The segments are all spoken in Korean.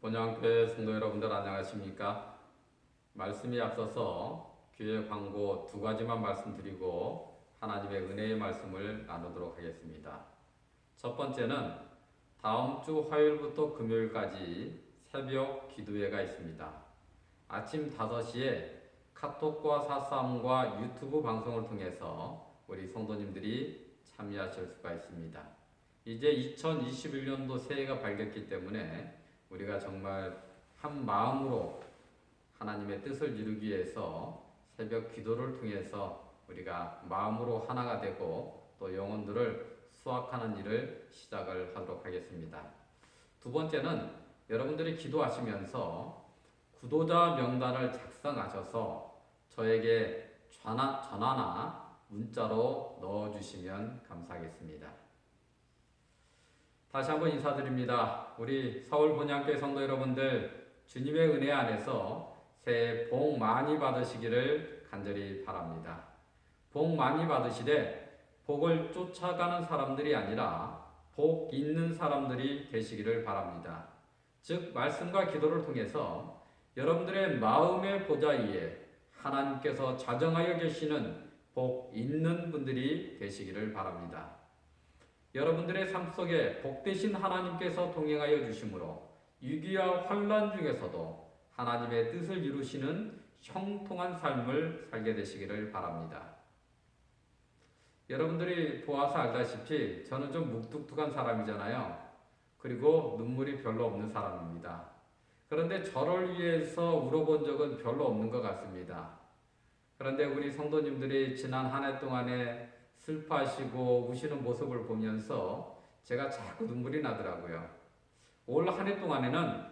본향교회 성도 여러분들 안녕하십니까? 말씀이 앞서서 교회 광고 두 가지만 말씀드리고 하나님의 은혜의 말씀을 나누도록 하겠습니다. 첫 번째는 다음 주 화요일부터 금요일까지 새벽 기도회가 있습니다. 아침 5시에 카톡과 사싸움과 유튜브 방송을 통해서 우리 성도님들이 참여하실 수가 있습니다. 이제 2021년도 새해가 밝았기 때문에 우리가 정말 한 마음으로 하나님의 뜻을 이루기 위해서 새벽 기도를 통해서 우리가 마음으로 하나가 되고 또 영혼들을 수확하는 일을 시작을 하도록 하겠습니다. 두 번째는 여러분들이 기도하시면서 구독자 명단을 작성하셔서 저에게 전화나 문자로 넣어주시면 감사하겠습니다. 다시 한번 인사드립니다. 우리 서울 본향교회 성도 여러분들 주님의 은혜 안에서 새해 복 많이 받으시기를 간절히 바랍니다. 복 많이 받으시되 복을 쫓아가는 사람들이 아니라 복 있는 사람들이 되시기를 바랍니다. 즉 말씀과 기도를 통해서 여러분들의 마음의 보좌 위에 하나님께서 자정하여 계시는 복 있는 분들이 되시기를 바랍니다. 여러분들의 삶 속에 복되신 하나님께서 동행하여 주심으로 위기와 환난 중에서도 하나님의 뜻을 이루시는 형통한 삶을 살게 되시기를 바랍니다. 여러분들이 보아서 알다시피 저는 좀 묵뚝뚝한 사람이잖아요. 그리고 눈물이 별로 없는 사람입니다. 그런데 저를 위해서 울어본 적은 별로 없는 것 같습니다. 그런데 우리 성도님들이 지난 한 해 동안에 슬퍼하시고 우시는 모습을 보면서 제가 자꾸 눈물이 나더라고요. 올 한 해 동안에는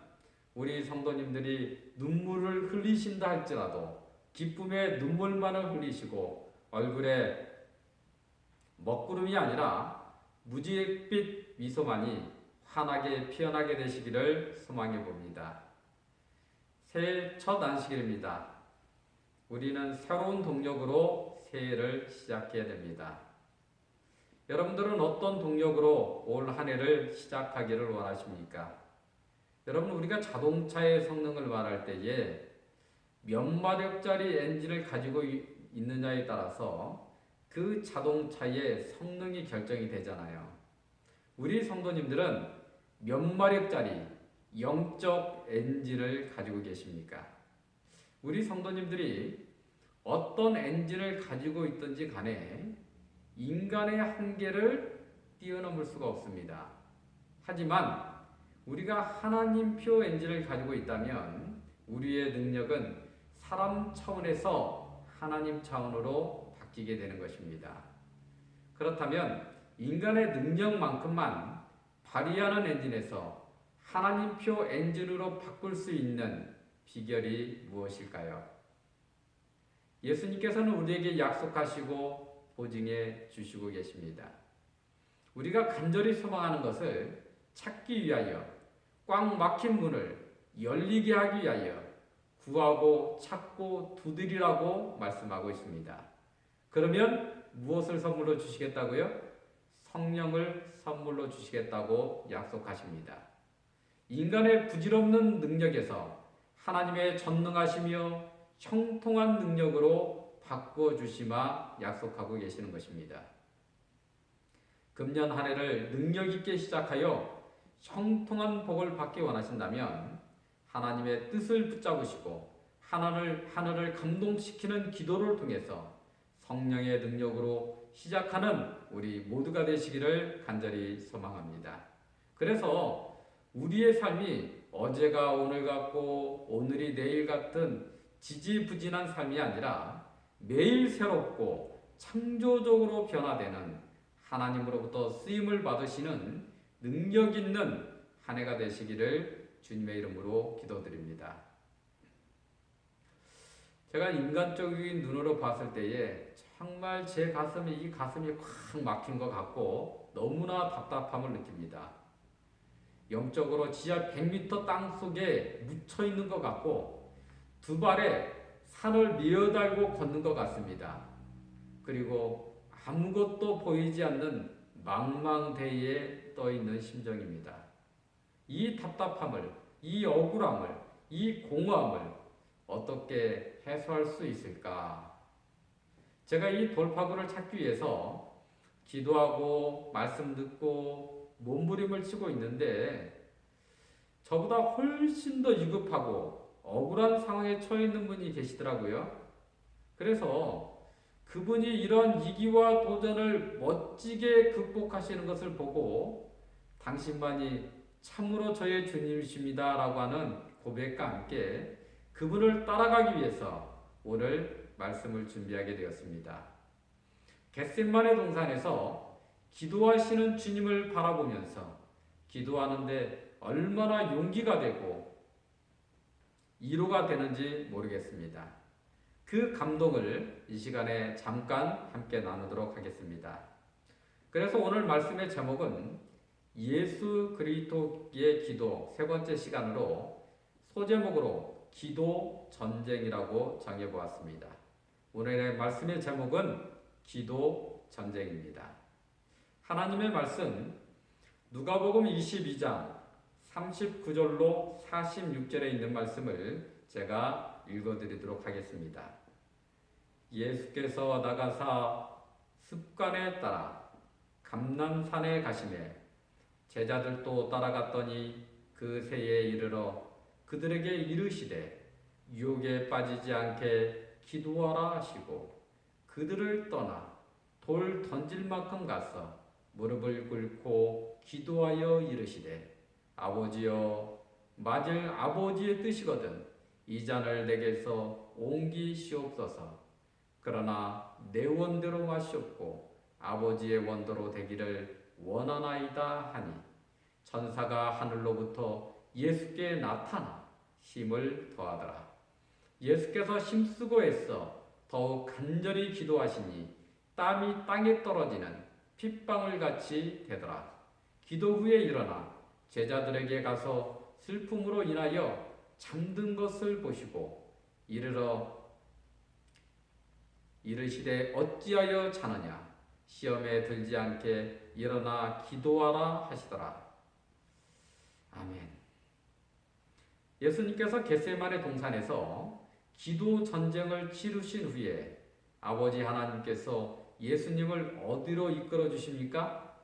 우리 성도님들이 눈물을 흘리신다 할지라도 기쁨의 눈물만을 흘리시고 얼굴에 먹구름이 아니라 무지갯빛 미소만이 환하게 피어나게 되시기를 소망해 봅니다. 새해 첫 안식일입니다. 우리는 새로운 동력으로 새해를 시작해야 됩니다. 여러분들은 어떤 동력으로 올 한 해를 시작하기를 원하십니까? 여러분, 우리가 자동차의 성능을 말할 때에 몇 마력짜리 엔진을 가지고 있느냐에 따라서 그 자동차의 성능이 결정이 되잖아요. 우리 성도님들은 몇 마력짜리 영적 엔진을 가지고 계십니까? 우리 성도님들이 어떤 엔진을 가지고 있든지 간에 인간의 한계를 뛰어넘을 수가 없습니다. 하지만 우리가 하나님표 엔진을 가지고 있다면 우리의 능력은 사람 차원에서 하나님 차원으로 바뀌게 되는 것입니다. 그렇다면 인간의 능력만큼만 발휘하는 엔진에서 하나님표 엔진으로 바꿀 수 있는 비결이 무엇일까요? 예수님께서는 우리에게 약속하시고 보증해 주시고 계십니다. 우리가 간절히 소망하는 것을 찾기 위하여 꽉 막힌 문을 열리게 하기 위하여 구하고 찾고 두드리라고 말씀하고 있습니다. 그러면 무엇을 선물로 주시겠다고요? 성령을 선물로 주시겠다고 약속하십니다. 인간의 부질없는 능력에서 하나님의 전능하시며 형통한 능력으로 바꾸어 주시마 약속하고 계시는 것입니다. 금년 한 해를 능력 있게 시작하여 형통한 복을 받기 원하신다면 하나님의 뜻을 붙잡으시고 하늘을 감동시키는 기도를 통해서 성령의 능력으로 시작하는 우리 모두가 되시기를 간절히 소망합니다. 그래서 우리의 삶이 어제가 오늘 같고 오늘이 내일 같은 지지부진한 삶이 아니라 매일 새롭고 창조적으로 변화되는 하나님으로부터 쓰임을 받으시는 능력 있는 한 해가 되시기를 주님의 이름으로 기도드립니다. 제가 인간적인 눈으로 봤을 때에 정말 제 가슴이 콱 막힌 것 같고 너무나 답답함을 느낍니다. 영적으로 지하 100m 땅 속에 묻혀 있는 것 같고 두 발에 산을 미어달고 걷는 것 같습니다. 그리고 아무것도 보이지 않는 망망대해에 떠 있는 심정입니다. 이 답답함을 이 억울함을, 이 공허함을 어떻게 해소할 수 있을까? 제가 이 돌파구를 찾기 위해서 기도하고 말씀 듣고 몸부림을 치고 있는데 저보다 훨씬 더 위급하고 억울한 상황에 처해 있는 분이 계시더라고요. 그래서 그분이 이런 위기와 도전을 멋지게 극복하시는 것을 보고 당신만이 참으로 저의 주님이십니다 라고 하는 고백과 함께 그분을 따라가기 위해서 오늘 말씀을 준비하게 되었습니다. 겟셋마네 동산에서 기도하시는 주님을 바라보면서 기도하는데 얼마나 용기가 되고 위로가 되는지 모르겠습니다. 그 감동을 이 시간에 잠깐 함께 나누도록 하겠습니다. 그래서 오늘 말씀의 제목은 예수 그리스도의 기도 세 번째 시간으로 소제목으로 기도 전쟁이라고 정해보았습니다. 오늘의 말씀의 제목은 기도 전쟁입니다. 하나님의 말씀 누가복음 22장 39절로 46절에 있는 말씀을 제가 읽어드리도록 하겠습니다. 예수께서 나가사 습관에 따라 감람산에 가시매 제자들도 따라갔더니 그 새에 이르러 그들에게 이르시되 유혹에 빠지지 않게 기도하라 하시고 그들을 떠나 돌 던질 만큼 가서 무릎을 꿇고 기도하여 이르시되 아버지여 만일 아버지의 뜻이거든 이 잔을 내게서 옮기시옵소서. 그러나 내 원대로 마시옵고 아버지의 원대로 되기를 원하나이다 하니 천사가 하늘로부터 예수께 나타나 힘을 더하더라. 예수께서 힘쓰고 애써 더욱 간절히 기도하시니 땀이 땅에 떨어지는 핏방울 같이 되더라. 기도 후에 일어나 제자들에게 가서 슬픔으로 인하여 잠든 것을 보시고 이르시되 어찌하여 자느냐 시험에 들지 않게 일어나 기도하라 하시더라. 아멘. 예수님께서 겟세마네 동산에서 기도 전쟁을 치르신 후에 아버지 하나님께서 예수님을 어디로 이끌어 주십니까?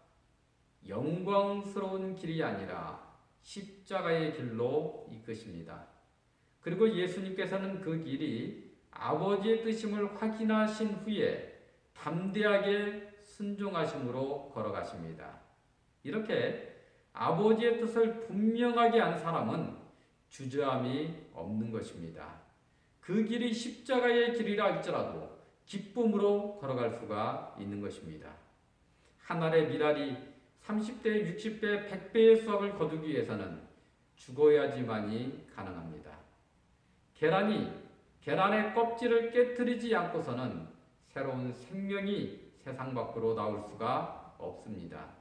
영광스러운 길이 아니라 십자가의 길로 이끄십니다. 그리고 예수님께서는 그 길이 아버지의 뜻임을 확인하신 후에 담대하게 순종하심으로 걸어가십니다. 이렇게 아버지의 뜻을 분명하게 한 사람은 주저함이 없는 것입니다. 그 길이 십자가의 길이라 할지라도 기쁨으로 걸어갈 수가 있는 것입니다. 한 알의 미랄이 30배, 60배, 100배의 수확을 거두기 위해서는 죽어야지만이 가능합니다. 계란의 껍질을 깨뜨리지 않고서는 새로운 생명이 세상 밖으로 나올 수가 없습니다.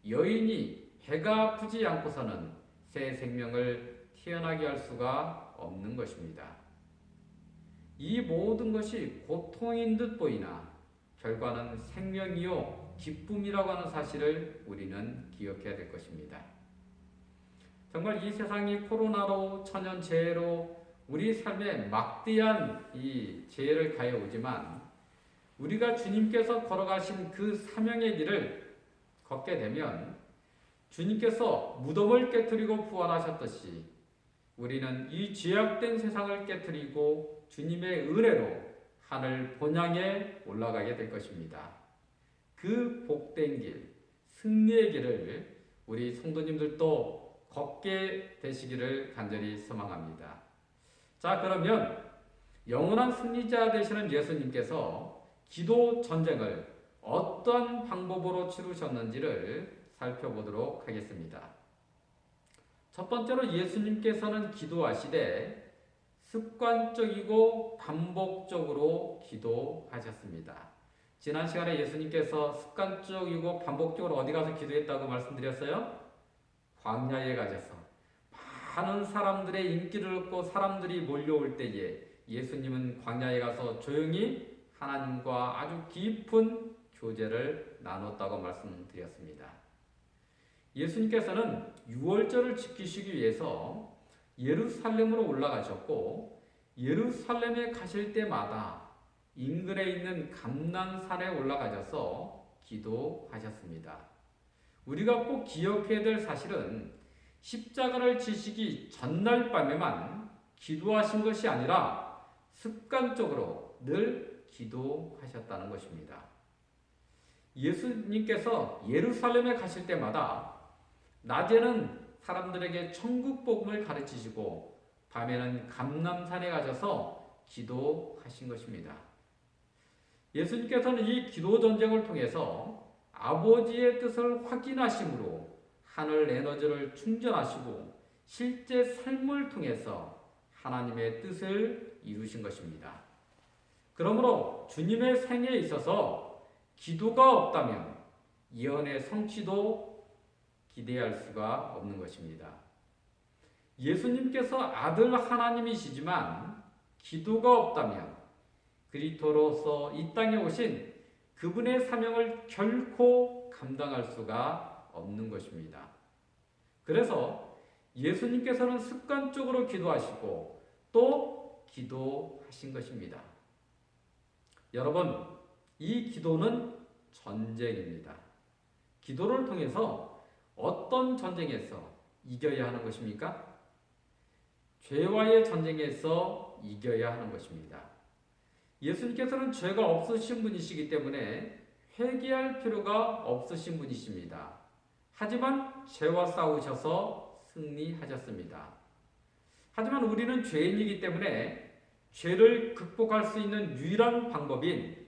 여인이 배가 아프지 않고서는 새 생명을 태어나게 할 수가 없는 것입니다. 이 모든 것이 고통인 듯 보이나 결과는 생명이요 기쁨이라고 하는 사실을 우리는 기억해야 될 것입니다. 정말 이 세상이 코로나로 천연재해로 우리 삶에 막대한 이 재해를 가해오지만 우리가 주님께서 걸어가신 그 사명의 길을 걷게 되면 주님께서 무덤을 깨뜨리고 부활하셨듯이 우리는 이 죄악된 세상을 깨뜨리고 주님의 은혜로 하늘 본향에 올라가게 될 것입니다. 그 복된 길, 승리의 길을 우리 성도님들도 걷게 되시기를 간절히 소망합니다. 자, 그러면 영원한 승리자 되시는 예수님께서 기도 전쟁을 어떤 방법으로 치르셨는지를 살펴보도록 하겠습니다. 첫 번째로 예수님께서는 기도하시되 습관적이고 반복적으로 기도하셨습니다. 지난 시간에 예수님께서 습관적이고 반복적으로 어디 가서 기도했다고 말씀드렸어요? 광야에 가셔서 많은 사람들의 인기를 얻고 사람들이 몰려올 때에 예수님은 광야에 가서 조용히 하나님과 아주 깊은 교제를 나눴다고 말씀드렸습니다. 예수님께서는 유월절을 지키시기 위해서 예루살렘으로 올라가셨고 예루살렘에 가실 때마다 인근에 있는 감난산에 올라가셔서 기도하셨습니다. 우리가 꼭 기억해야 될 사실은 십자가를 지시기 전날 밤에만 기도하신 것이 아니라 습관적으로 늘 기도하셨다는 것입니다. 예수님께서 예루살렘에 가실 때마다 낮에는 사람들에게 천국 복음을 가르치시고 밤에는 감람산에 가셔서 기도하신 것입니다. 예수님께서는 이 기도 전쟁을 통해서 아버지의 뜻을 확인하심으로 하늘 에너지를 충전하시고 실제 삶을 통해서 하나님의 뜻을 이루신 것입니다. 그러므로 주님의 생애에 있어서 기도가 없다면 예언의 성취도 기대할 수가 없는 것입니다. 예수님께서 아들 하나님이시지만 기도가 없다면 그리스도로서 이 땅에 오신 그분의 사명을 결코 감당할 수가 없는 것입니다. 그래서 예수님께서는 습관적으로 기도하시고 또 기도하신 것입니다. 여러분, 이 기도는 전쟁입니다. 기도를 통해서 어떤 전쟁에서 이겨야 하는 것입니까? 죄와의 전쟁에서 이겨야 하는 것입니다. 예수님께서는 죄가 없으신 분이시기 때문에 회개할 필요가 없으신 분이십니다. 하지만 죄와 싸우셔서 승리하셨습니다. 하지만 우리는 죄인이기 때문에 죄를 극복할 수 있는 유일한 방법인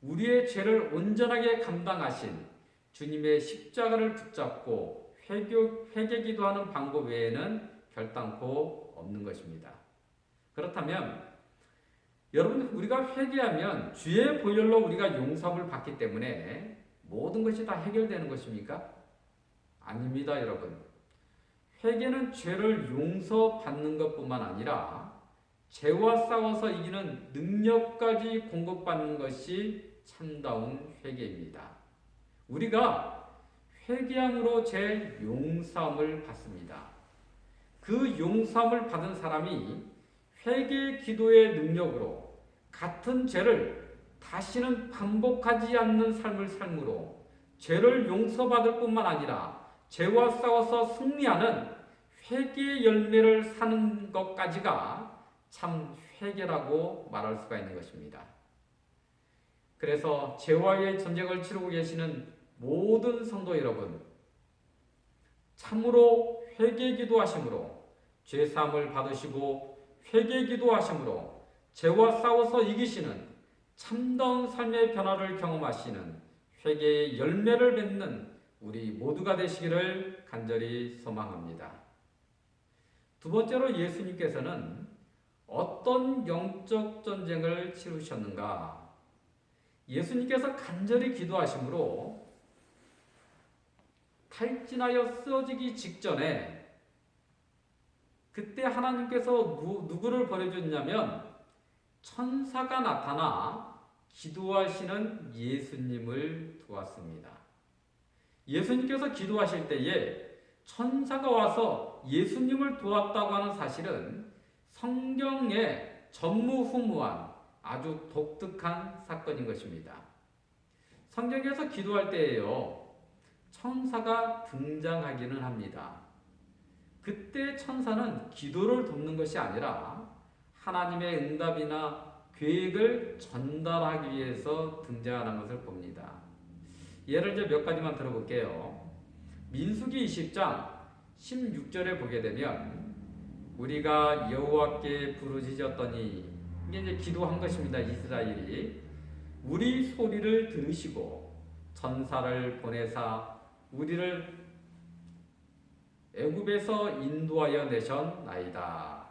우리의 죄를 온전하게 감당하신 주님의 십자가를 붙잡고 회개 기도하는 방법 외에는 결단코 없는 것입니다. 그렇다면 여러분, 우리가 회개하면 주의 보혈로 우리가 용서함을 받기 때문에 모든 것이 다 해결되는 것입니까? 아닙니다, 여러분. 회개는 죄를 용서받는 것뿐만 아니라 죄와 싸워서 이기는 능력까지 공급받는 것이 참다운 회개입니다. 우리가 회개함으로 죄 용서함을 받습니다. 그 용서함을 받은 사람이 회개 기도의 능력으로 같은 죄를 다시는 반복하지 않는 삶을 삶으로 죄를 용서받을 뿐만 아니라 죄와 싸워서 승리하는 회개의 열매를 사는 것까지가 참 회개라고 말할 수가 있는 것입니다. 그래서 죄와의 전쟁을 치르고 계시는 모든 성도 여러분, 참으로 회개 기도하심으로 죄사함을 받으시고 회개 기도하심으로 죄와 싸워서 이기시는 참다운 삶의 변화를 경험하시는 회개의 열매를 맺는 우리 모두가 되시기를 간절히 소망합니다. 두 번째로 예수님께서는 어떤 영적 전쟁을 치르셨는가? 예수님께서 간절히 기도하심으로 탈진하여 쓰러지기 직전에 그때 하나님께서 누구를 보내줬냐면 천사가 나타나 기도하시는 예수님을 도왔습니다. 예수님께서 기도하실 때에 천사가 와서 예수님을 도왔다고 하는 사실은 성경에 전무후무한 아주 독특한 사건인 것입니다. 성경에서 기도할 때에요, 천사가 등장하기는 합니다. 그때 천사는 기도를 돕는 것이 아니라 하나님의 응답이나 계획을 전달하기 위해서 등장하는 것을 봅니다. 예를 들어 몇 가지만 들어볼게요. 민수기 20장 16절에 보게 되면 우리가 여호와께 부르짖었더니, 이게 이제 기도한 것입니다. 이스라엘이 우리 소리를 들으시고 천사를 보내사 우리를 애굽에서 인도하여 내셨나이다.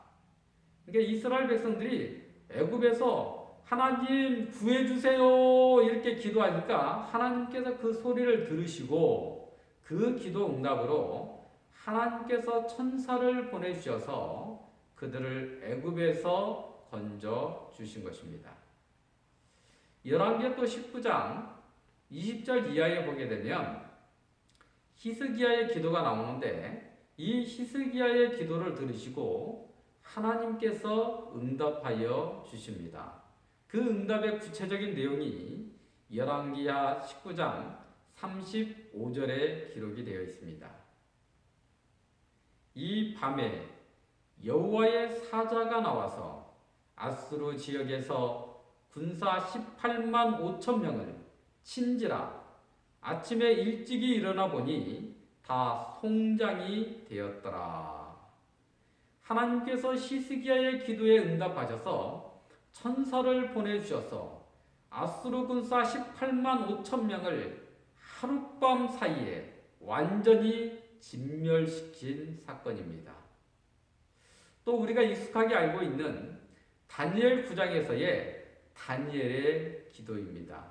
그러니까 이스라엘 백성들이 애굽에서 하나님 구해주세요 이렇게 기도하니까 하나님께서 그 소리를 들으시고 그 기도 응답으로 하나님께서 천사를 보내주셔서 그들을 애굽에서 건져 주신 것입니다. 열왕기하 또 19장 20절 이하에 보게 되면 히스기야의 기도가 나오는데, 이 히스기야의 기도를 들으시고 하나님께서 응답하여 주십니다. 그 응답의 구체적인 내용이 열왕기하 19장 35절에 기록이 되어 있습니다. 이 밤에 여호와의 사자가 나와서 아수르 지역에서 군사 18만 5천 명을 친지라 아침에 일찍이 일어나 보니 다 송장이 되었더라. 하나님께서 히스기야의 기도에 응답하셔서 천사를 보내주셔서 아수르 군사 18만 5천 명을 하룻밤 사이에 완전히 진멸시킨 사건입니다. 또 우리가 익숙하게 알고 있는 다니엘 9장에서의 다니엘의 기도입니다.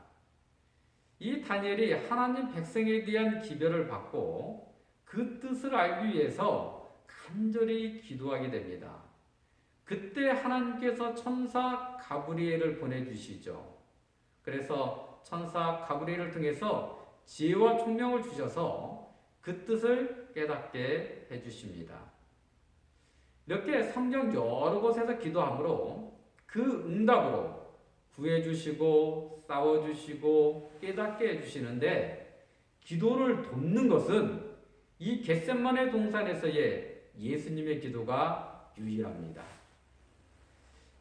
이 다니엘이 하나님 백성에 대한 기별을 받고 그 뜻을 알기 위해서 간절히 기도하게 됩니다. 그때 하나님께서 천사 가브리엘을 보내주시죠. 그래서 천사 가브리엘을 통해서 지혜와 총명을 주셔서 그 뜻을 깨닫게 해주십니다. 이렇게 성경 여러 곳에서 기도하므로 그 응답으로 구해주시고 싸워주시고 깨닫게 해주시는데, 기도를 돕는 것은 이 겟세마네 동산에서의 예수님의 기도가 유일합니다.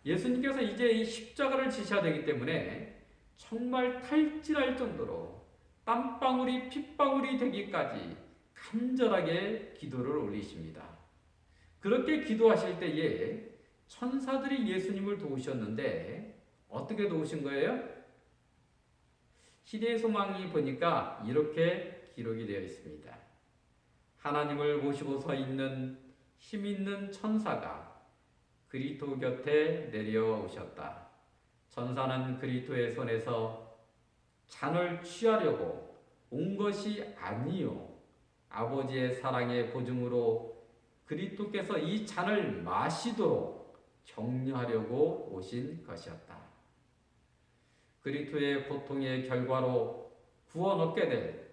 예수님께서 이제 이 십자가를 지셔야 되기 때문에 정말 탈진할 정도로 땀방울이 핏방울이 되기까지 간절하게 기도를 올리십니다. 그렇게 기도하실 때에 천사들이 예수님을 도우셨는데 어떻게 도우신 거예요? 시대의 소망이 보니까 이렇게 기록이 되어 있습니다. 하나님을 모시고 서 있는 힘 있는 천사가 그리스도 곁에 내려오셨다. 천사는 그리스도의 손에서 잔을 취하려고 온 것이 아니요 아버지의 사랑의 보증으로 그리스도께서 이 잔을 마시도록 격려하려고 오신 것이었다. 그리스도의 고통의 결과로 구원 얻게 될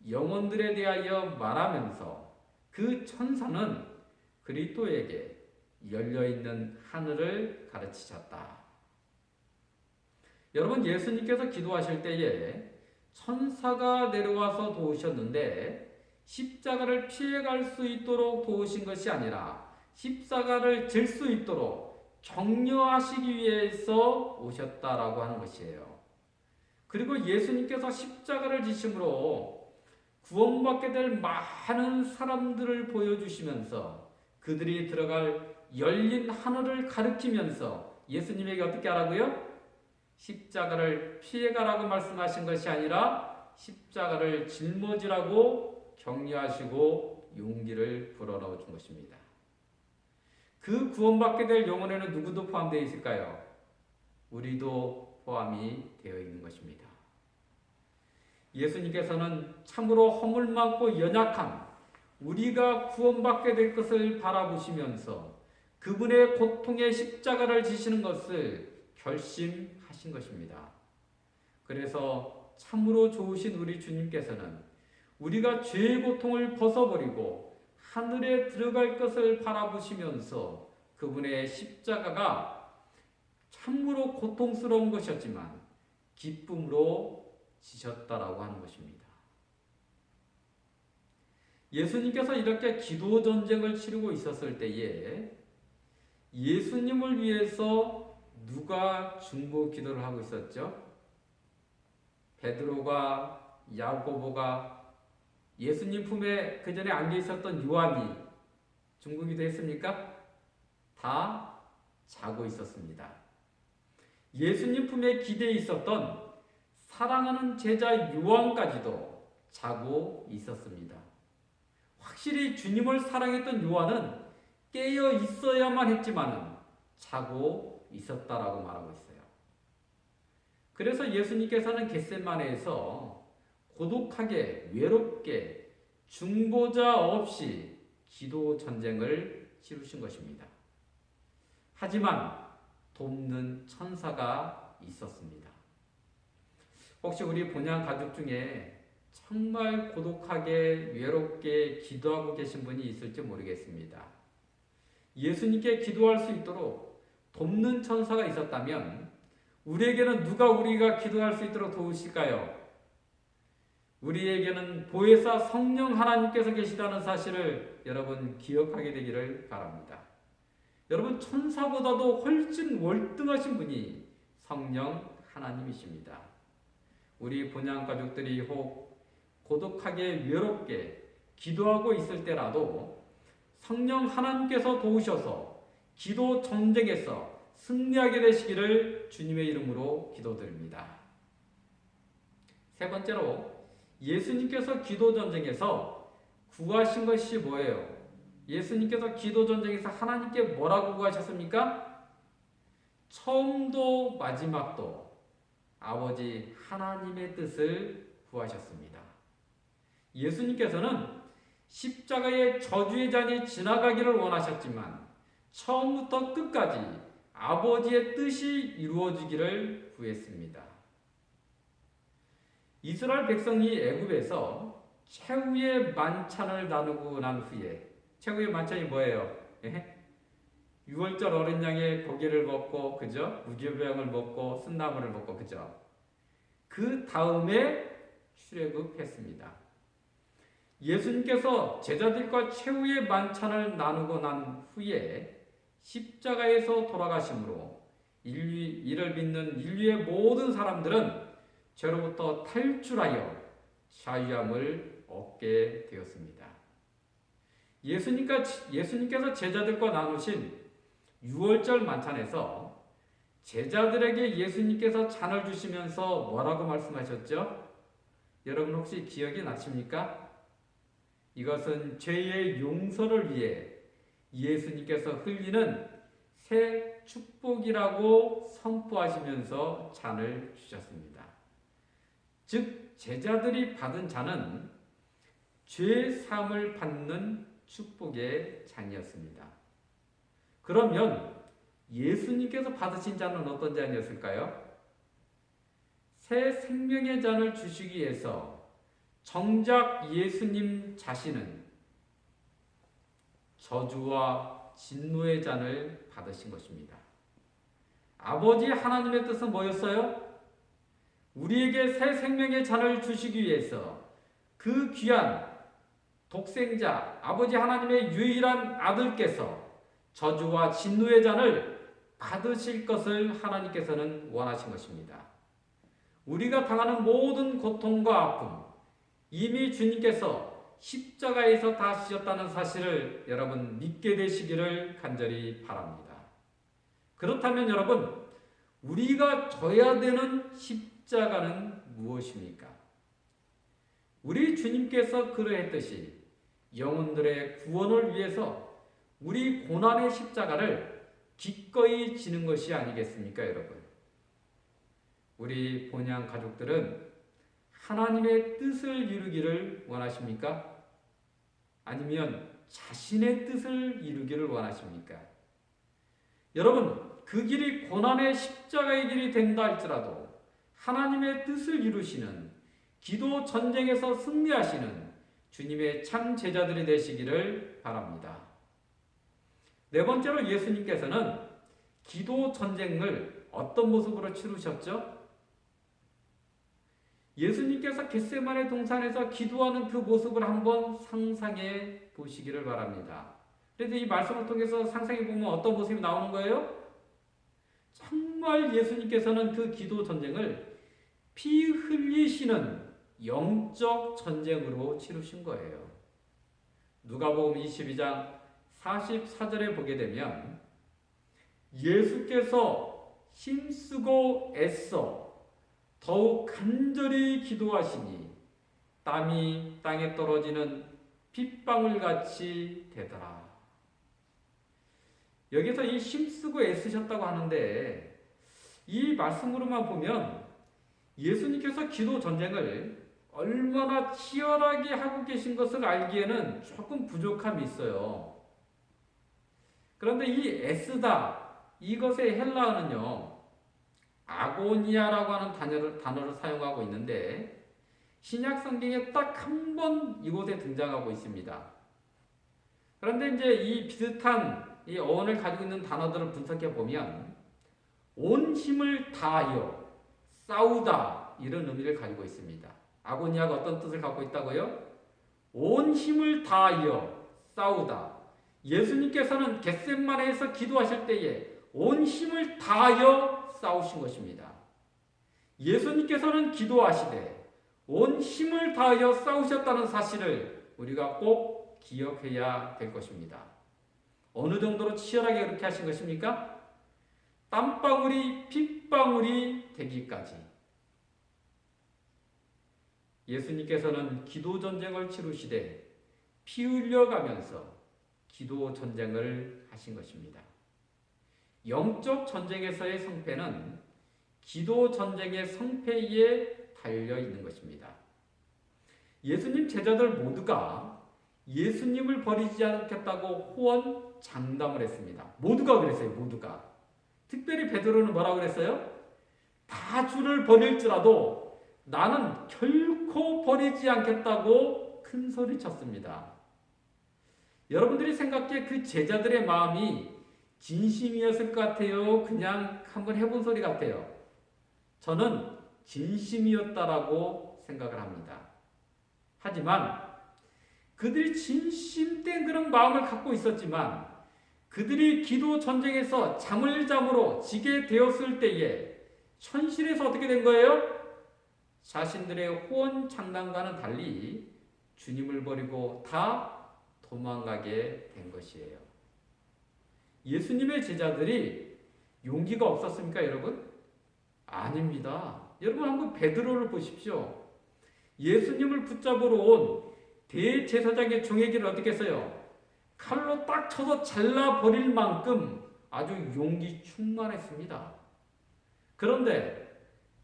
영혼들에 대하여 말하면서 그 천사는 그리스도에게 열려있는 하늘을 가르치셨다. 여러분, 예수님께서 기도하실 때에 천사가 내려와서 도우셨는데 십자가를 피해갈 수 있도록 도우신 것이 아니라 십자가를 질 수 있도록 격려하시기 위해서 오셨다라고 하는 것이에요. 그리고 예수님께서 십자가를 지심으로 구원받게 될 많은 사람들을 보여주시면서 그들이 들어갈 열린 하늘을 가리키면서 예수님에게 어떻게 하라고요? 십자가를 피해가라고 말씀하신 것이 아니라 십자가를 짊어지라고 격려하시고 용기를 불어넣어 준 것입니다. 그 구원받게 될 영혼에는 누구도 포함되어 있을까요? 우리도 포함이 되어 있는 것입니다. 예수님께서는 참으로 허물 많고 연약한 우리가 구원받게 될 것을 바라보시면서 그분의 고통의 십자가를 지시는 것을 결심하신 것입니다. 그래서 참으로 좋으신 우리 주님께서는 우리가 죄의 고통을 벗어버리고 하늘에 들어갈 것을 바라보시면서 그분의 십자가가 참으로 고통스러운 것이었지만 기쁨으로 지셨다라고 하는 것입니다. 예수님께서 이렇게 기도 전쟁을 치르고 있었을 때에 예수님을 위해서 누가 중보 기도를 하고 있었죠? 베드로가, 야고보가, 예수님 품에 그 전에 안겨 있었던 요한이 중보 기도했습니까? 다 자고 있었습니다. 예수님 품에 기대에 있었던 사랑하는 제자 요한까지도 자고 있었습니다. 확실히 주님을 사랑했던 요한은 깨어 있어야만 했지만은 자고 있었다라고 말하고 있어요. 그래서 예수님께서는 겟세마네에서 고독하게 외롭게 중보자 없이 기도 전쟁을 치르신 것입니다. 하지만 돕는 천사가 있었습니다. 혹시 우리 본향 가족 중에 정말 고독하게 외롭게 기도하고 계신 분이 있을지 모르겠습니다. 예수님께 기도할 수 있도록 돕는 천사가 있었다면 우리에게는 누가 우리가 기도할 수 있도록 도우실까요? 우리에게는 보혜사 성령 하나님께서 계시다는 사실을 여러분 기억하게 되기를 바랍니다. 여러분, 천사보다도 훨씬 월등하신 분이 성령 하나님이십니다. 우리 본향 가족들이 혹 고독하게 외롭게 기도하고 있을 때라도 성령 하나님께서 도우셔서 기도 전쟁에서 승리하게 되시기를 주님의 이름으로 기도드립니다. 세 번째로, 예수님께서 기도 전쟁에서 구하신 것이 뭐예요? 예수님께서 기도 전쟁에서 하나님께 뭐라고 구하셨습니까? 처음도 마지막도 아버지 하나님의 뜻을 구하셨습니다. 예수님께서는 십자가의 저주의 잔이 지나가기를 원하셨지만 처음부터 끝까지 아버지의 뜻이 이루어지기를 구했습니다. 이스라엘 백성이 애굽에서 최후의 만찬을 나누고 난 후에, 최후의 만찬이 뭐예요? 6월절 어린 양의 고기를 먹고, 그죠? 무교병을 먹고 쓴나물을 먹고, 그죠? 그 다음에 출애굽했습니다. 예수님께서 제자들과 최후의 만찬을 나누고 난 후에 십자가에서 돌아가심으로 이를 믿는 인류의 모든 사람들은 죄로부터 탈출하여 자유함을 얻게 되었습니다. 예수님께서 제자들과 나누신 6월절 만찬에서 제자들에게 예수님께서 잔을 주시면서 뭐라고 말씀하셨죠? 여러분 혹시 기억이 나십니까? 이것은 죄의 용서를 위해 예수님께서 흘리는 새 축복이라고 선포하시면서 잔을 주셨습니다. 즉 제자들이 받은 잔은 죄 사함을 받는 축복의 잔이었습니다. 그러면 예수님께서 받으신 잔은 어떤 잔이었을까요? 새 생명의 잔을 주시기 위해서 정작 예수님 자신은 저주와 진노의 잔을 받으신 것입니다. 아버지 하나님의 뜻은 뭐였어요? 우리에게 새 생명의 잔을 주시기 위해서 그 귀한 독생자 아버지 하나님의 유일한 아들께서 저주와 진노의 잔을 받으실 것을 하나님께서는 원하신 것입니다. 우리가 당하는 모든 고통과 아픔, 이미 주님께서 십자가에서 다 지셨다는 사실을 여러분 믿게 되시기를 간절히 바랍니다. 그렇다면 여러분, 우리가 져야 되는 십자가는 무엇입니까? 우리 주님께서 그러했듯이 영혼들의 구원을 위해서 우리 고난의 십자가를 기꺼이 지는 것이 아니겠습니까, 여러분? 우리 본향 가족들은 하나님의 뜻을 이루기를 원하십니까? 아니면 자신의 뜻을 이루기를 원하십니까? 여러분, 그 길이 고난의 십자가의 길이 된다 할지라도 하나님의 뜻을 이루시는 기도 전쟁에서 승리하시는 주님의 참 제자들이 되시기를 바랍니다. 네 번째로 예수님께서는 기도 전쟁을 어떤 모습으로 치르셨죠? 예수님께서 겟세마네 동산에서 기도하는 그 모습을 한번 상상해 보시기를 바랍니다. 그런데 이 말씀을 통해서 상상해 보면 어떤 모습이 나오는 거예요? 정말 예수님께서는 그 기도 전쟁을 피 흘리시는 영적 전쟁으로 치르신 거예요. 누가복음 22장 44절에 보게 되면 예수께서 힘쓰고 애써 더욱 간절히 기도하시니 땀이 땅에 떨어지는 빗방울같이 되더라. 여기서 이 힘쓰고 애쓰셨다고 하는데 이 말씀으로만 보면 예수님께서 기도 전쟁을 얼마나 치열하게 하고 계신 것을 알기에는 조금 부족함이 있어요. 그런데 이 애쓰다, 이것의 헬라어는요, 아고니아라고 하는 단어를 사용하고 있는데 신약 성경에 딱 한 번 이곳에 등장하고 있습니다. 그런데 이제 이 비슷한 이 어원을 가지고 있는 단어들을 분석해 보면 온 힘을 다하여 싸우다 이런 의미를 가지고 있습니다. 아고니아가 어떤 뜻을 갖고 있다고요? 온 힘을 다하여 싸우다. 예수님께서는 겟셋마네에서 기도하실 때에 온 힘을 다하여 싸우신 것입니다. 예수님께서는 기도하시되 온 힘을 다하여 싸우셨다는 사실을 우리가 꼭 기억해야 될 것입니다. 어느 정도로 치열하게 그렇게 하신 것입니까? 땀방울이 핏방울이 되기까지. 예수님께서는 기도 전쟁을 치르시되 피 흘려가면서 기도 전쟁을 하신 것입니다. 영적 전쟁에서의 성패는 기도 전쟁의 성패에 달려 있는 것입니다. 예수님 제자들 모두가 예수님을 버리지 않겠다고 호언 장담을 했습니다. 모두가 그랬어요. 모두가. 특별히 베드로는 뭐라고 그랬어요? 다 주를 버릴지라도 나는 결코 버리지 않겠다고 큰 소리 쳤습니다. 여러분들이 생각해 그 제자들의 마음이 진심이었을 것 같아요? 그냥 한번 해본 소리 같아요? 저는 진심이었다라고 생각을 합니다. 하지만 그들이 진심된 그런 마음을 갖고 있었지만 그들이 기도 전쟁에서 잠을 지게 되었을 때에 현실에서 어떻게 된 거예요? 자신들의 호언 장담과는 달리 주님을 버리고 다 도망가게 된 것이에요. 예수님의 제자들이 용기가 없었습니까, 여러분? 아닙니다. 여러분 한번 베드로를 보십시오. 예수님을 붙잡으러 온 대제사장의 종에게를 어떻게 했어요? 칼로 딱 쳐서 잘라버릴 만큼 아주 용기 충만했습니다. 그런데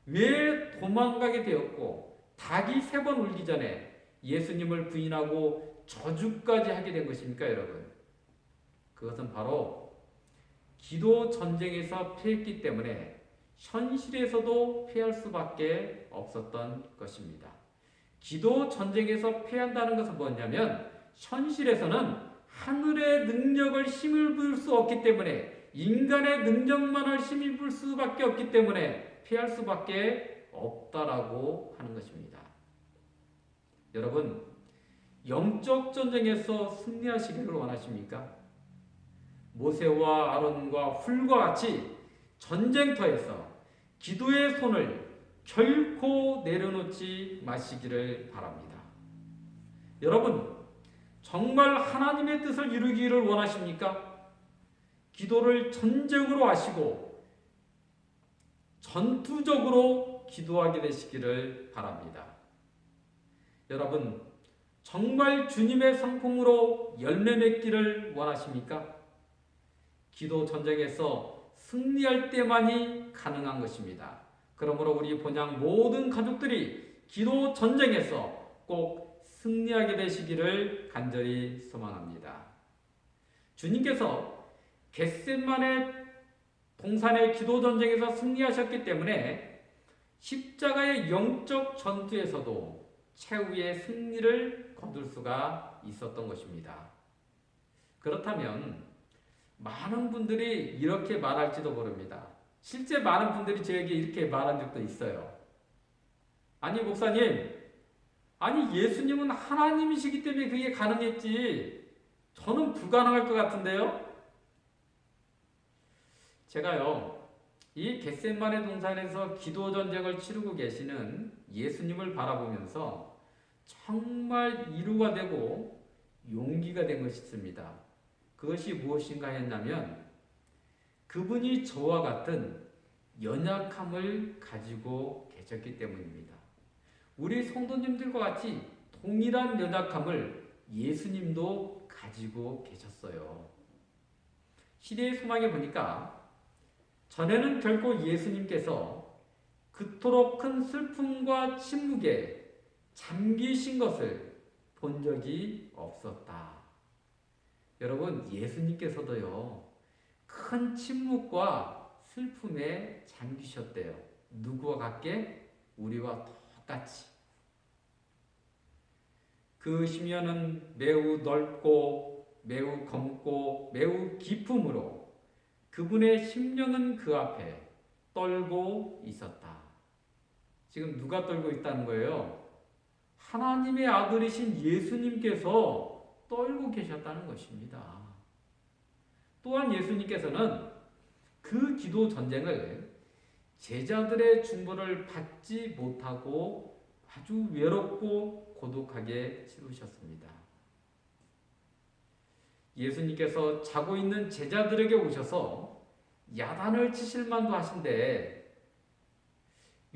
왜 도망가게 되었고 닭이 3번 울기 전에 예수님을 부인하고 저주까지 하게 된 것입니까, 여러분? 그것은 바로 기도 전쟁에서 패했기 때문에 현실에서도 패할 수밖에 없었던 것입니다. 기도 전쟁에서 패한다는 것은 뭐냐면 현실에서는 하늘의 능력을 힘입을 수 없기 때문에 인간의 능력만을 힘입을 수밖에 없기 때문에 피할 수밖에 없다라고 하는 것입니다. 여러분, 영적 전쟁에서 승리하시기를 원하십니까? 모세와 아론과 훌과 같이 전쟁터에서 기도의 손을 결코 내려놓지 마시기를 바랍니다. 여러분, 정말 하나님의 뜻을 이루기를 원하십니까? 기도를 전쟁으로 하시고 전투적으로 기도하게 되시기를 바랍니다. 여러분, 정말 주님의 상품으로 열매 맺기를 원하십니까? 기도 전쟁에서 승리할 때만이 가능한 것입니다. 그러므로 우리 본향 모든 가족들이 기도 전쟁에서 꼭 승리하게 되시기를 간절히 소망합니다. 주님께서 겟셋마네 동산의 기도 전쟁에서 승리하셨기 때문에 십자가의 영적 전투에서도 최후의 승리를 거둘 수가 있었던 것입니다. 그렇다면 많은 분들이 이렇게 말할지도 모릅니다. 실제 많은 분들이 저에게 이렇게 말한 적도 있어요. 아니 목사님, 아니 예수님은 하나님이시기 때문에 그게 가능했지 저는 불가능할 것 같은데요? 제가요, 이 겟셋마네 동산에서 기도 전쟁을 치르고 계시는 예수님을 바라보면서 정말 위로가 되고 용기가 된 것이 있습니다. 그것이 무엇인가 했냐면 그분이 저와 같은 연약함을 가지고 계셨기 때문입니다. 우리 성도님들과 같이 동일한 연약함을 예수님도 가지고 계셨어요. 시대의 소망에 보니까 전에는 결코 예수님께서 그토록 큰 슬픔과 침묵에 잠기신 것을 본 적이 없었다. 여러분, 예수님께서도요, 큰 침묵과 슬픔에 잠기셨대요. 누구와 같게? 우리와 똑같이. 그 심연은 매우 넓고 매우 검고 매우 깊음으로 그분의 심령은 그 앞에 떨고 있었다. 지금 누가 떨고 있다는 거예요? 하나님의 아들이신 예수님께서 떨고 계셨다는 것입니다. 또한 예수님께서는 그 기도 전쟁을 제자들의 중보를 받지 못하고 아주 외롭고 고독하게 치르셨습니다. 예수님께서 자고 있는 제자들에게 오셔서 야단을 치실 만도 하신데,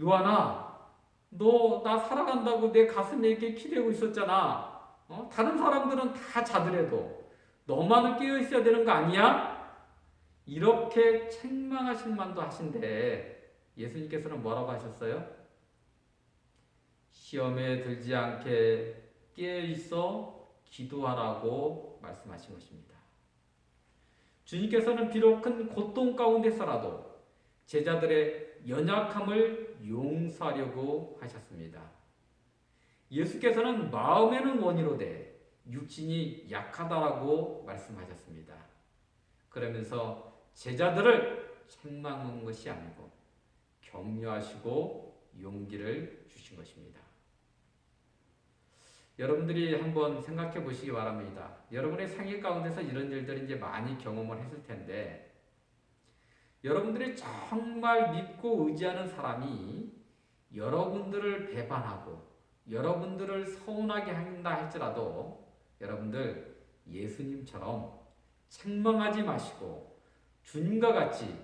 요한아, 너 나 살아간다고 내 가슴에 이렇게 기대고 있었잖아. 다른 사람들은 다 자더라도 너만은 깨어 있어야 되는 거 아니야? 이렇게 책망하실 만도 하신데 예수님께서는 뭐라고 하셨어요? 시험에 들지 않게 깨어 있어 기도하라고 말씀하신 것입니다. 주님께서는 비록 큰 고통 가운데서라도 제자들의 연약함을 용서하려고 하셨습니다. 예수께서는 마음에는 원이로되 육신이 약하다라고 말씀하셨습니다. 그러면서 제자들을 책망한 것이 아니고 격려하시고 용기를 주신 것입니다. 여러분들이 한번 생각해 보시기 바랍니다. 여러분의 생애 가운데서 이런 일들을 이제 많이 경험을 했을 텐데, 여러분들이 정말 믿고 의지하는 사람이 여러분들을 배반하고 여러분들을 서운하게 한다 할지라도 여러분들 예수님처럼 책망하지 마시고 주님과 같이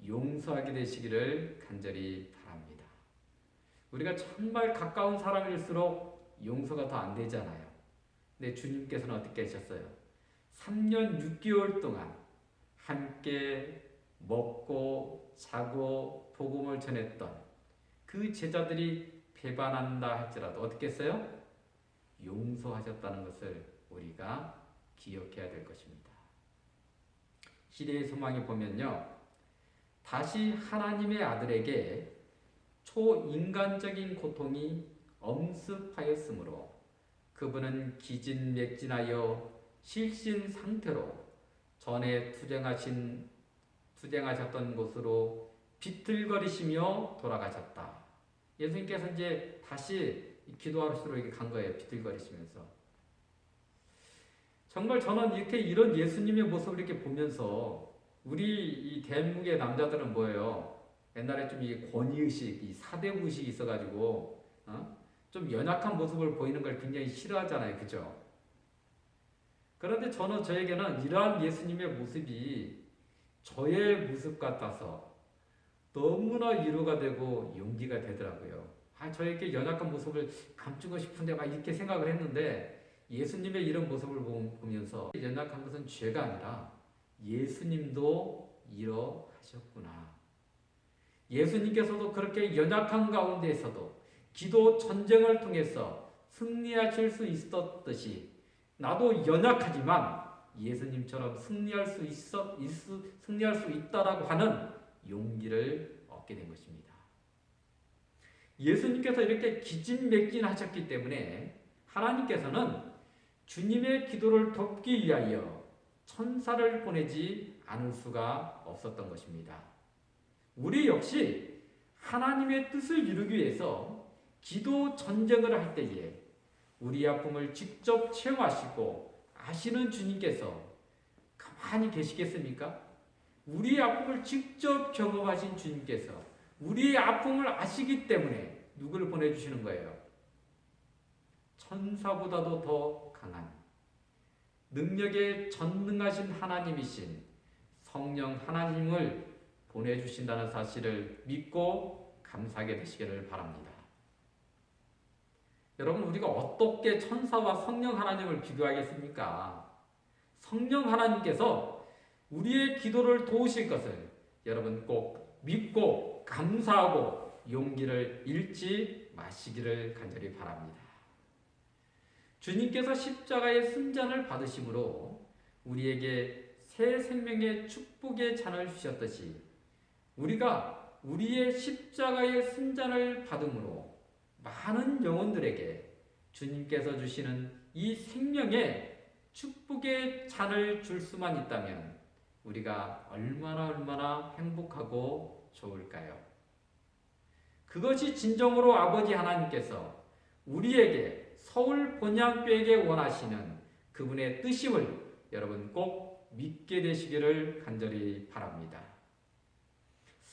용서하게 되시기를 간절히 바랍니다. 우리가 정말 가까운 사람일수록 용서가 더 안 되잖아요. 근데 주님께서는 어떻게 하셨어요? 3년 6개월 동안 함께 먹고 자고 복음을 전했던 그 제자들이 배반한다 할지라도 어떻게 했어요? 용서하셨다는 것을 우리가 기억해야 될 것입니다. 시대의 소망에 보면요, 다시 하나님의 아들에게 초인간적인 고통이 엄습하였으므로 그분은 기진맥진하여 실신 상태로 전에 투쟁하셨던 곳으로 비틀거리시며 돌아가셨다. 예수님께서 이제 다시 기도하시러 이렇게 간 거예요. 비틀거리시면서. 정말 저는 이렇게 이런 예수님의 모습을 이렇게 보면서 우리 이 대한민국의 남자들은 뭐예요? 옛날에 좀 이 권위의식, 이 사대부의식이 있어가지고 좀 연약한 모습을 보이는 걸 굉장히 싫어하잖아요. 그죠? 그런데 저에게는 이러한 예수님의 모습이 저의 모습 같아서 너무나 위로가 되고 용기가 되더라고요. 저에게 연약한 모습을 감추고 싶은데 막 이렇게 생각을 했는데 예수님의 이런 모습을 보면서 연약한 것은 죄가 아니라 예수님도 이러하셨구나. 예수님께서도 그렇게 연약한 가운데에서도 기도 전쟁을 통해서 승리하실 수 있었듯이 나도 연약하지만 예수님처럼 승리할 수 있다라고 하는 용기를 얻게 된 것입니다. 예수님께서 이렇게 기진맥진하셨기 때문에 하나님께서는 주님의 기도를 돕기 위하여 천사를 보내지 않을 수가 없었던 것입니다. 우리 역시 하나님의 뜻을 이루기 위해서 기도 전쟁을 할 때에 우리 아픔을 직접 체험하시고 아시는 주님께서 가만히 계시겠습니까? 우리의 아픔을 직접 경험하신 주님께서 우리의 아픔을 아시기 때문에 누구를 보내주시는 거예요? 천사보다도 더 강한 능력에 전능하신 하나님이신 성령 하나님을 보내주신다는 사실을 믿고 감사하게 되시기를 바랍니다. 여러분, 우리가 어떻게 천사와 성령 하나님을 비교하겠습니까? 성령 하나님께서 우리의 기도를 도우실 것을 여러분 꼭 믿고 감사하고 용기를 잃지 마시기를 간절히 바랍니다. 주님께서 십자가의 승잔을 받으심으로 우리에게 새 생명의 축복의 잔을 주셨듯이 우리가 우리의 십자가의 승잔을 받음으로 많은 영혼들에게 주님께서 주시는 이 생명에 축복의 잔을 줄 수만 있다면 우리가 얼마나 행복하고 좋을까요? 그것이 진정으로 아버지 하나님께서 우리에게 서울 본향교회에게 원하시는 그분의 뜻임을 여러분 꼭 믿게 되시기를 간절히 바랍니다.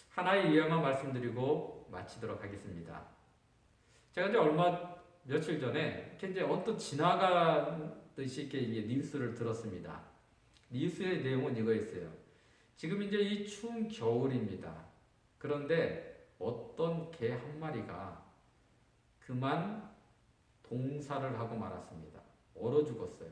하나의 예화만 말씀드리고 마치도록 하겠습니다. 제가 이제 며칠 전에 이제 어떤 지나가듯이 이렇게 뉴스를 들었습니다. 뉴스의 내용은 이거였어요. 지금 이제 이 추운 겨울입니다. 그런데 어떤 개 한 마리가 그만 동사를 하고 말았습니다. 얼어 죽었어요.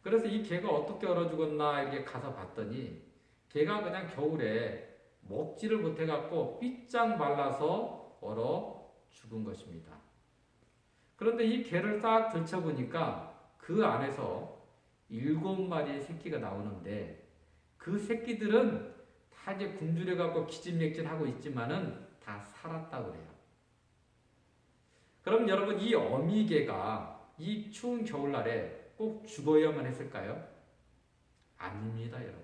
그래서 이 개가 어떻게 얼어 죽었나 이렇게 가서 봤더니 개가 그냥 겨울에 먹지를 못해갖고 삐짝 말라서 얼어 죽은 것입니다. 그런데 이 개를 딱 들춰보니까 그 안에서 7마리의 새끼가 나오는데 그 새끼들은 다 이제 굶주려갖고 기진맥진하고 있지만은 다 살았다고 그래요. 그럼 여러분 이 어미개가 이 추운 겨울날에 꼭 죽어야만 했을까요? 아닙니다, 여러분.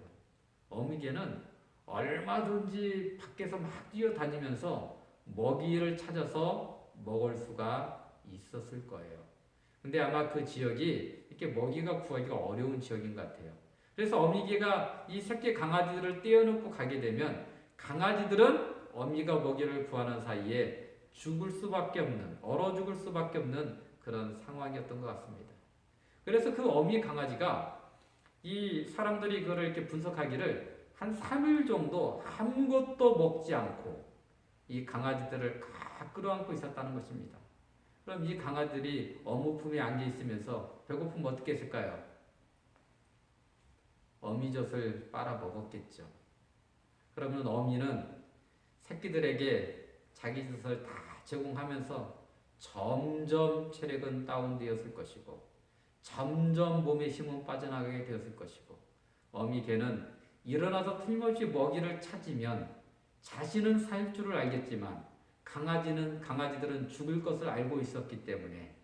어미개는 얼마든지 밖에서 막 뛰어다니면서 먹이를 찾아서 먹을 수가 있었을 거예요. 근데 아마 그 지역이 이렇게 먹이가 구하기가 어려운 지역인 것 같아요. 그래서 어미개가 이 새끼 강아지들을 떼어놓고 가게 되면 강아지들은 어미가 먹이를 구하는 사이에 죽을 수밖에 없는, 얼어 죽을 수밖에 없는 그런 상황이었던 것 같습니다. 그래서 그 어미 강아지가 이 사람들이 그걸 이렇게 분석하기를 한 3일 정도 아무것도 먹지 않고 이 강아지들을 다 끌어안고 있었다는 것입니다. 그럼 이 강아지들이 어묵품에 안겨 있으면서 배고프면 어떻게 했을까요? 어미젖을 빨아 먹었겠죠. 그러면 어미는 새끼들에게 자기 젖을 다 제공하면서 점점 체력은 다운되었을 것이고 점점 몸의 힘은 빠져나가게 되었을 것이고 어미 개는 일어나서 틀림없이 먹이를 찾으면 자신은 살 줄을 알겠지만 강아지들은 죽을 것을 알고 있었기 때문에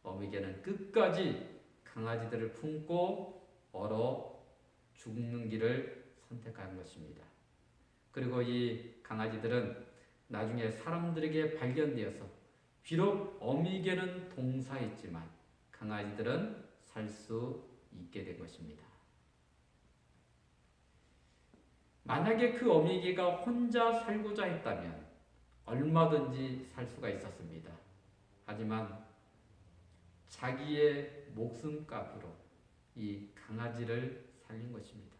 어미개는 끝까지 강아지들을 품고 얼어 죽는 길을 선택한 것입니다. 그리고 이 강아지들은 나중에 사람들에게 발견되어서 비록 어미개는 동사했지만 강아지들은 살 수 있게 된 것입니다. 만약에 그 어미개가 혼자 살고자 했다면 얼마든지 살 수가 있었습니다. 하지만 자기의 목숨값으로 이 강아지를 살린 것입니다.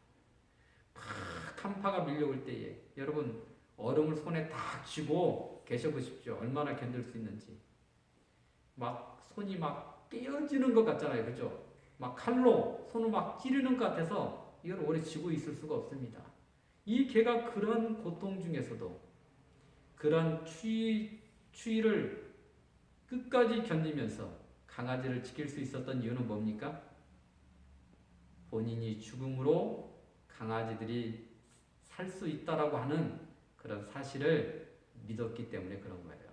팍 한파가 밀려올 때에 여러분 얼음을 손에 딱 쥐고 계셔보십시오. 얼마나 견딜 수 있는지. 막 손이 막 깨어지는 것 같잖아요. 그죠? 막 칼로 손을 막 찌르는 것 같아서 이걸 오래 쥐고 있을 수가 없습니다. 이 개가 그런 고통 중에서도 그런 추위를 끝까지 견디면서 강아지를 지킬 수 있었던 이유는 뭡니까? 본인이 죽음으로 강아지들이 살 수 있다라고 하는 그런 사실을 믿었기 때문에 그런 거예요.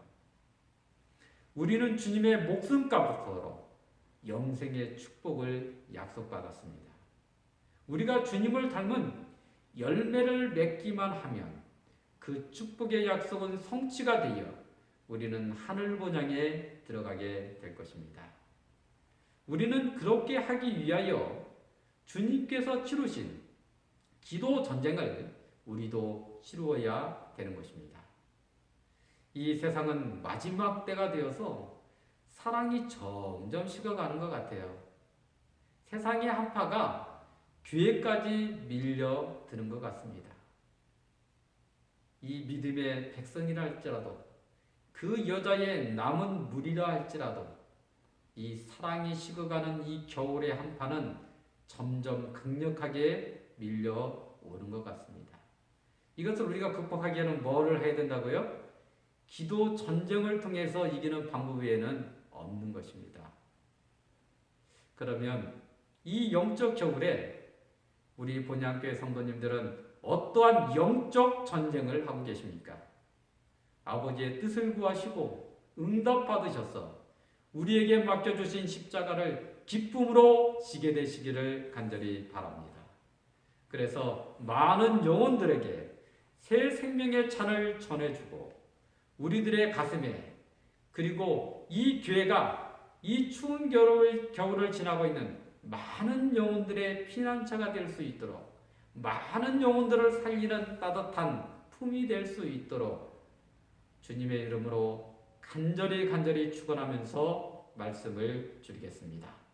우리는 주님의 목숨값으로 영생의 축복을 약속받았습니다. 우리가 주님을 닮은 열매를 맺기만 하면 그 축복의 약속은 성취가 되어 우리는 하늘 본향에 들어가게 될 것입니다. 우리는 그렇게 하기 위하여 주님께서 치르신 기도 전쟁을 우리도 치루어야 되는 것입니다. 이 세상은 마지막 때가 되어서 사랑이 점점 식어가는 것 같아요. 세상의 한파가 교회까지 밀려드는 것 같습니다. 이 믿음의 백성이라 할지라도 그 여자의 남은 무리라 할지라도 이 사랑이 식어가는 이 겨울의 한파는 점점 강력하게 밀려오는 것 같습니다. 이것을 우리가 극복하기에는 뭐를 해야 된다고요? 기도 전쟁을 통해서 이기는 방법 외에는 없는 것입니다. 그러면 이 영적 겨울에 우리 본향교회 성도님들은 어떠한 영적 전쟁을 하고 계십니까? 아버지의 뜻을 구하시고 응답받으셔서 우리에게 맡겨주신 십자가를 기쁨으로 지게 되시기를 간절히 바랍니다. 그래서 많은 영혼들에게 새 생명의 찬을 전해주고 우리들의 가슴에, 그리고 이 교회가 이 추운 겨울을 지나고 있는 많은 영혼들의 피난처가 될 수 있도록, 많은 영혼들을 살리는 따뜻한 품이 될 수 있도록 주님의 이름으로 간절히 축원하면서 말씀을 드리겠습니다.